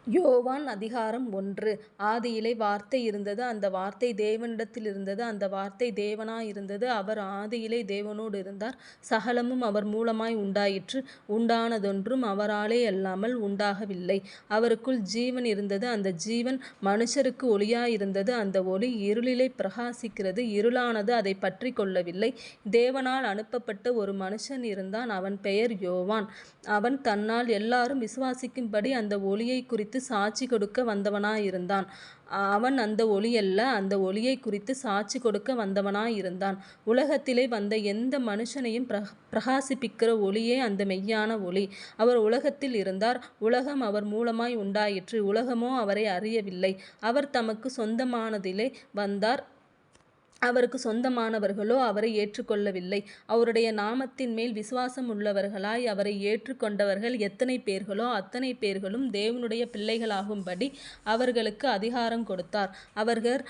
யோவான் அதிகாரம் 1. ஆதியிலே வார்த்தை இருந்தது, அந்த வார்த்தை தேவனிடத்தில் இருந்தது, அந்த வார்த்தை தேவனாயிருந்தது. அவர் ஆதியிலே தேவனோடு இருந்தார். சகலமும் அவர் மூலமாய் உண்டாயிற்று. உண்டானதொன்றும் அவராலே அல்லாமல் உண்டாகவில்லை. அவருக்குள் ஜீவன் இருந்தது, அந்த ஜீவன் மனுஷருக்கு ஒளியாயிருந்தது. அந்த ஒளி இருளிலே பிரகாசிக்கிறது, இருளானது அதை பற்றி கொள்ளவில்லை. தேவனால் அனுப்பப்பட்ட ஒரு மனுஷன் இருந்தான், அவன் பெயர் யோவான். அவன் தன்னால் எல்லாரும் விசுவாசிக்கும்படி அந்த ஒளியை குறித்து சாட்சி கொடுக்க வந்தவனாயிருந்தான். அவன் அந்த ஒளியல்ல, அந்த ஒளியை குறித்து சாட்சி கொடுக்க வந்தவனாயிருந்தான். உலகத்திலே வந்த எந்த மனுஷனையும் பிரகாசிப்பிக்கிற ஒளியே அந்த மெய்யான ஒளி. அவர் உலகத்தில் இருந்தார், உலகம் அவர் மூலமாய் உண்டாயிற்று, உலகமோ அவரை அறியவில்லை. அவர் தமக்கு சொந்தமானதிலே வந்தார், அவருக்கு சொந்தமானவர்களோ அவரை ஏற்றுக்கொள்ளவில்லை. அவருடைய நாமத்தின் மேல் விசுவாசம் உள்ளவர்களாய் அவரை ஏற்றுக்கொண்டவர்கள் எத்தனை பேர்களோ அத்தனை பேர்களும் தேவனுடைய பிள்ளைகளாகும்படி அவர்களுக்கு அதிகாரம் கொடுத்தார். அவர்கள்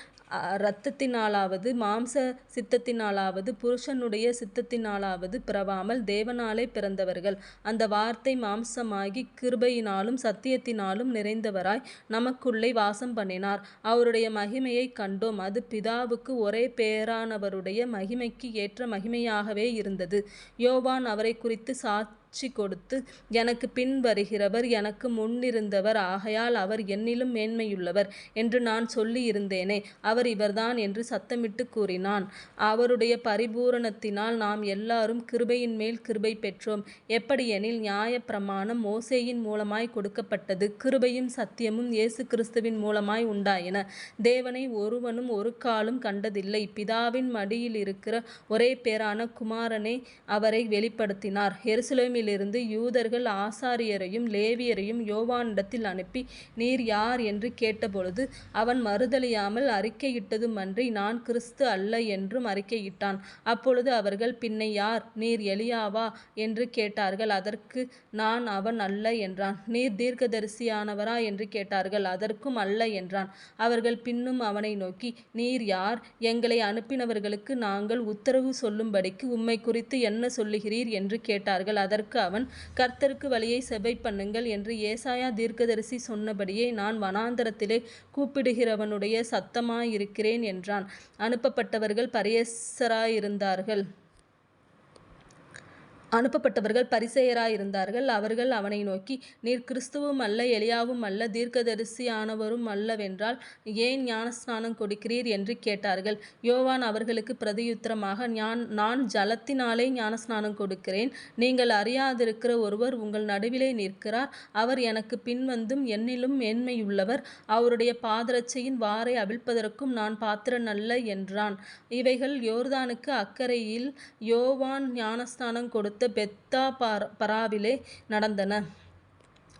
இரத்தத்தினாலாவது மாம்ச சித்தத்தினாலாவது புருஷனுடைய சித்தத்தினாலாவது பிறவாமல் தேவனாலே பிறந்தவர்கள். அந்த வார்த்தை மாம்சமாகி கிருபையினாலும் சத்தியத்தினாலும் நிறைந்தவராய் நமக்குள்ளே வாசம் பண்ணினார். அவருடைய மகிமையை கண்டோம், அது பிதாவுக்கு ஒரே பேரானவருடைய மகிமைக்கு ஏற்ற மகிமையாகவே இருந்தது. யோவான் அவரை குறித்து சாட்சி கொடுத்து, எனக்கு பின் வருகிறவர் எனக்கு முன்னிருந்தவர், ஆகையால் அவர் என்னிலும் மேன்மையுள்ளவர் என்று நான் சொல்லி இருந்தேனே, அவர் இவர்தான் என்று சத்தமிட்டு கூறினான். அவருடைய பரிபூரணத்தினால் நாம் எல்லாரும் கிருபையின் மேல் கிருபை பெற்றோம். எப்படியெனில் நியாயப்பிரமாணம் மோசேயின் மூலமாய் கொடுக்கப்பட்டது, கிருபையும் சத்தியமும் இயேசு கிறிஸ்துவின் மூலமாய் உண்டாயின. தேவனை ஒருவனும் ஒரு காலும் கண்டதில்லை. பிதாவின் மடியில் இருக்கிற ஒரே பேரான குமாரனே அவரை வெளிப்படுத்தினார். எருசலேமிலிருந்து யூதர்கள் ஆசாரியரையும் லேவியரையும் யோவானிடத்தில் அனுப்பி, நீர் யார் என்று கேட்டபொழுது அவன் மறுதலியாமல் அறிக்கையிட்டதுமன்றி, நான் கிறிஸ்து அல்ல என்றும் அறிக்கையிட்டான். அப்பொழுது அவர்கள், பின்னை யார், நீர் எலியாவா என்று கேட்டார்கள். அதற்கு நான் அவன் அல்ல என்றான். நீர் தீர்க்கதரிசியானவரா என்று கேட்டார்கள். அதற்கும் அல்ல என்றான். அவர்கள் பின்னும் அவனை நோக்கி, நீர் யார், எங்களை அனுப்பினவர்களுக்கு நாங்கள் உத்தரவு சொல்லும்படிக்கு உம்மை குறித்து என்ன சொல்லுகிறீர் என்று கேட்டார்கள். அதற்கு அவன், கர்த்தருக்கு வழியை செவ்வை பண்ணுங்கள் என்று ஏசாயா தீர்க்கதரிசி சொன்னபடியே நான் வனாந்தரத்திலே கூப்பிடுகிறவனுடைய சத்தமாயிருக்கிறேன் என்றான். அனுப்பப்பட்டவர்கள் பரிசேயராயிருந்தார்கள். அவர்கள் அவனை நோக்கி, நீர் கிறிஸ்துவும் அல்ல, எலியாவும் அல்ல, தீர்க்கதரிசியானவரும் அல்லவென்றால் ஏன் ஞானஸ்நானம் கொடுக்கிறீர் என்று கேட்டார்கள். யோவான் அவர்களுக்கு பிரதியுத்தரமாக, நான் ஜலத்தினாலே ஞானஸ்நானம் கொடுக்கிறேன். நீங்கள் அறியாதிருக்கிற ஒருவர் உங்கள் நடுவிலே நிற்கிறார். அவர் எனக்கு பின்வந்தும் என்னிலும் மேன்மையுள்ளவர். அவருடைய பாதரட்சையின் வாரை அவிழ்ப்பதற்கும் நான் பாத்திரன் அல்ல என்றான். இவைகள் யோர்தானுக்கு அக்கரையில் யோவான் ஞானஸ்நானம் கொடுத்த பெத்தா பராவிலே நடந்தன.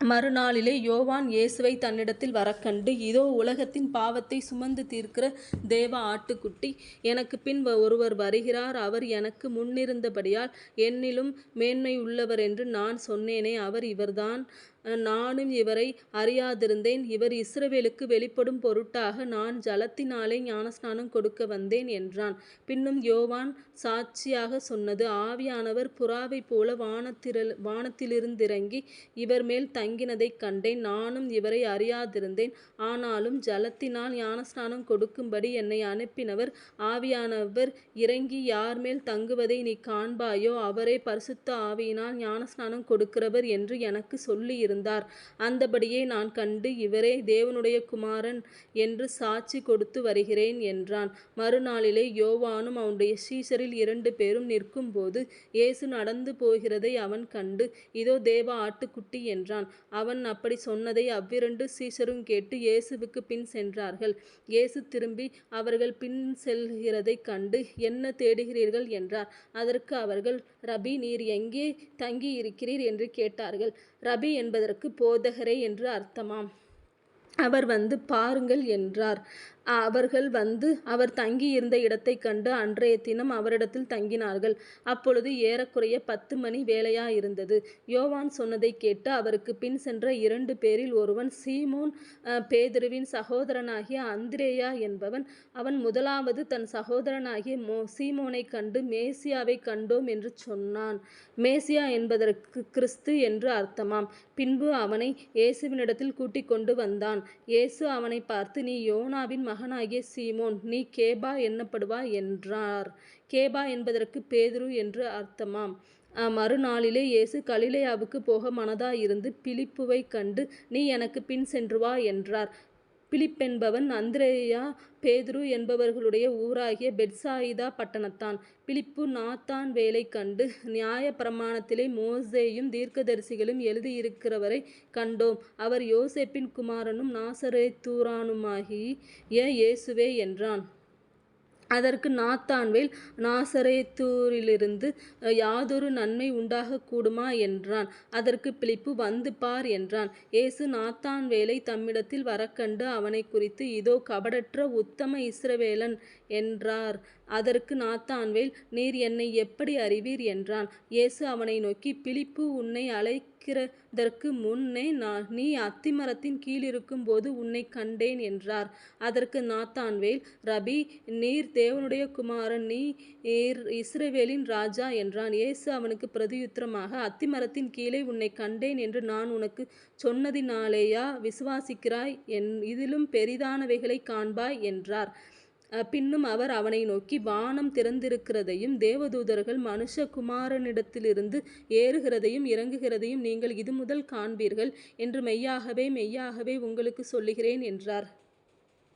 மறுநாளிலே யோவான் இயேசுவை தன்னிடத்தில் வரக்கண்டு, இதோ உலகத்தின் பாவத்தை சுமந்து தீர்க்கிற தேவ ஆட்டுக்குட்டி, எனக்கு பின் ஒருவர் வருகிறார், அவர் எனக்கு முன்னிருந்தபடியால் என்னிலும் மேன்மையுள்ளவர் என்று நான் சொன்னேனே, அவர் இவர்தான். நானும் இவரை அறியாதிருந்தேன். இவர் இஸ்ரவேலுக்கு வெளிப்படும் பொருட்டாக நான் ஜலத்தினாலே ஞானஸ்நானம் கொடுக்க வந்தேன் என்றான். பின்னும் யோவான் சாட்சியாக சொன்னது, ஆவியானவர் புறாவைப் போல வானத்திலிருந்திறங்கி இவர் மேல் தங்கினதைக் கண்டேன். நானும் இவரை அறியாதிருந்தேன். ஆனாலும் ஜலத்தினால் ஞானஸ்நானம் கொடுக்கும்படி என்னை அனுப்பினவர் ஆவியானவர் இறங்கி யார் மேல் தங்குவதை நீ காண்பாயோ, அவரே பரிசுத்த ஆவியினால் ஞானஸ்நானம் கொடுக்கிறவர் என்று எனக்கு சொல்லியிருந்தார். அந்தபடியே நான் கண்டு, இவரே தேவனுடைய குமாரன் என்று சாட்சி கொடுத்து வருகிறேன் என்றான். மறுநாளிலே யோவானும் அவனுடைய சீஷரில் 2 பேரும் நிற்கும்போது இயேசு நடந்து போகிறதை அவன் கண்டு, இதோ தேவ ஆட்டுக்குட்டி என்றான். அவன் அப்படி சொன்னதை அவ்விரண்டு சீஷரும் கேட்டு இயேசுவுக்கு பின் சென்றார்கள். இயேசு திரும்பி அவர்கள் பின் செல்கிறதைக் கண்டு, என்ன தேடுகிறீர்கள் என்றார். அதற்கு அவர்கள், ரபி, நீர் எங்கே தங்கி இருக்கிறீர் என்று கேட்டார்கள். ரபி என்பதற்கு போதகரே என்று அர்த்தமாம். அவர் வந்து பாருங்கள் என்றார். அவர்கள் வந்து அவர் தங்கியிருந்த இடத்தைக் கண்டு அன்றைய தினம் அவரிடத்தில் தங்கினார்கள். அப்பொழுது ஏறக்குறைய 10 மணி வேளையாயிருந்தது. யோவான் சொன்னதைக் கேட்டு அவருக்குப் பின் சென்ற 2 பேரில் ஒருவன் சீமோன் பேதுருவின் சகோதரனாகிய அந்திரேயா என்பவன். அவன் முதலாவது தன் சகோதரனாகிய சீமோனைக் கண்டு மேசியாவைக் கண்டோம் என்று சொன்னான். மேசியா என்பதற்குக் கிறிஸ்து என்று அர்த்தமாம். பின்பு அவனை இயேசுவினிடத்தில் கூட்டிக் கொண்டு வந்தான். இயேசு அவனைப் பார்த்து, நீ யோனாவின் மகனாகிய சீமோன், நீ கேபா என்னப்படுவாய் என்றார். கேபா என்பதற்குப் பேதுரு என்று அர்த்தமாம். மறுநாளிலே இயேசு கலிலேயாவுக்குப் போக மனதாயிருந்து பிலிப்புவைக் கண்டு, நீ எனக்குப் பின் சென்று வா என்றார். பிலிப்பென்பவன் அந்திரேயா பேதுரு என்பவர்களுடைய ஊராகிய பெத்சாயிதா பட்டணத்தான். பிலிப்பு நாத்தான்வேலைக் கண்டு, நியாயப்பிரமாணத்திலே மோசேயும் தீர்க்கதரிசிகளும் எழுதியிருக்கிறவரைக் கண்டோம். அவர் யோசேப்பின் குமாரனும் நாசரேத்தூரானுமாகிய இயேசுவே என்றான். அதற்கு நாத்தான்வேல், நாசரேத்தூரிலிருந்து யாதொரு நன்மை உண்டாகக்கூடுமா என்றான். அதற்குப் பிலிப்பு, வந்து பார் என்றான். இயேசு நாத்தான்வேலைத் தம்மிடத்தில் வரக்கண்டு அவனைக் குறித்து, இதோ கபடற்ற உத்தம இஸ்ரவேலன் என்றார். அதற்கு நாத்தான்வேல், நீர் என்னை எப்படி அறிவீர் என்றான். இயேசு அவனை நோக்கி, பிலிப்பு உன்னை அழைக்கிறதற்கு முன்னே நீ அத்திமரத்தின் கீழிருக்கும்போது உன்னைக் கண்டேன் என்றார். அதற்கு நாத்தான்வேல், ரபி, நீர் தேவனுடைய குமாரன், நீர் இஸ்ரவேலின் ராஜா என்றான். இயேசு அவனுக்குப் பிரதியுத்தரமாக, அத்திமரத்தின் கீழே உன்னைக் கண்டேன் என்று நான் உனக்குச் சொன்னதினாலேயா விசுவாசிக்கிறாய்? இதிலும் பெரிதானவைகளைக் காண்பாய் என்றார். பின்னும் அவர் அவனை நோக்கி, வானம் திறந்திருக்கிறதையும் தேவதூதர்கள் மனுஷகுமாரனிடத்திலிருந்து ஏறுகிறதையும் இறங்குகிறதையும் நீங்கள் இதுமுதல் காண்பீர்கள் என்று மெய்யாகவே மெய்யாகவே உங்களுக்குச் சொல்லுகிறேன் என்றார்.